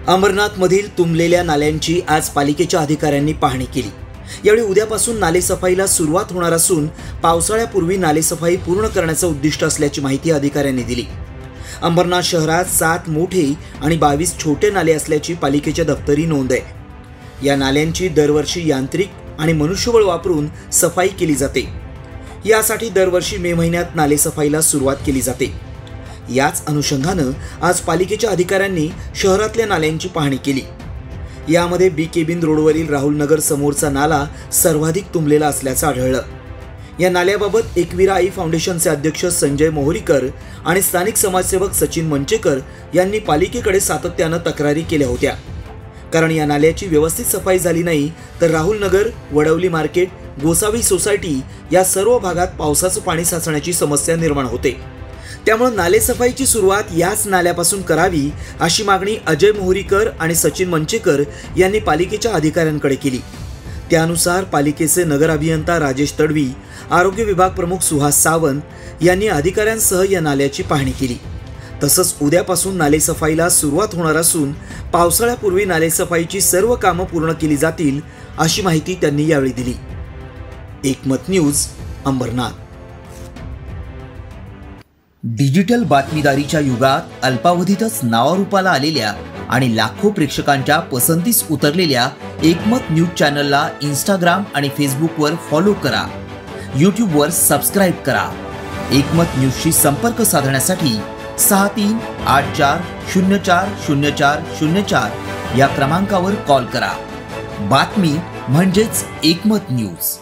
अंबरनाथमधील तुंबलेल्या नाल्यांची आज पालिकेच्या अधिकाऱ्यांनी पाहणी केली। यावेळी उद्यापासून नालेसफाईला सुरुवात होणार असून पावसाळ्यापूर्वी नालेसफाई पूर्ण करण्याचं उद्दिष्ट असल्याची माहिती अधिकाऱ्यांनी दिली। अंबरनाथ शहरात 7 मोठे आणि 22 छोटे नाले असल्याची पालिकेच्या दफ्तरी नोंद आहे। या नाल्यांची दरवर्षी यांत्रिक आणि मनुष्यबळ वापरून सफाई केली जाते। यासाठी दरवर्षी मे महिन्यात नालेसफाईला सुरुवात केली जाते। याच अनुषंगानं आज पालिकेच्या अधिकाऱ्यांनी शहरातल्या नाल्यांची पाहणी केली। यामध्ये बी केबिन रोडवरील राहुल नगर समोरचा नाला सर्वाधिक तुंबलेला असल्याचं आढळलं। या नाल्याबाबत एकवीरा आई फाउंडेशनचे अध्यक्ष संजय मोहरीकर आणि स्थानिक समाजसेवक सचिन मंचेकर यांनी पालिकेकडे सातत्यानं तक्रारी केल्या होत्या, कारण या नाल्याची व्यवस्थित सफाई झाली नाही तर राहुल नगर, वडवली मार्केट, गोसावी सोसायटी या सर्व भागात पावसाचं पाणी साचण्याची समस्या निर्माण होते। त्यामुळे नालेसफाईची सुरुवात याच नाल्यापासून करावी अशी मागणी अजय मोहरीकर आणि सचिन मंचेकर यांनी पालिकेच्या अधिकाऱ्यांकडे केली। त्यानुसार पालिकेचे नगर अभियंता राजेश तडवी, आरोग्य विभाग प्रमुख सुहास सावंत यांनी अधिकाऱ्यांसह या नाल्याची पाहणी केली। तसंच उद्यापासून नालेसफाईला सुरुवात होणार असून पावसाळ्यापूर्वी नालेसफाईची सर्व कामं पूर्ण केली जातील अशी माहिती त्यांनी यावेळी दिली। एकमत न्यूज, अंबरनाथ। डिजिटल बातमीदारीच्या युगात अल्पावधीतच नावारूपाला आलेल्या आणि लाखो प्रेक्षकांच्या पसंतीस उतरलेल्या एकमत न्यूज चॅनलला इंस्टाग्राम आणि फेसबुकवर फॉलो करा, यूट्यूबवर सबस्क्राईब करा। एकमत न्यूजशी संपर्क साधण्यासाठी 6384040404 या क्रमांकावर कॉल करा। बातमी म्हणजेच एकमत न्यूज।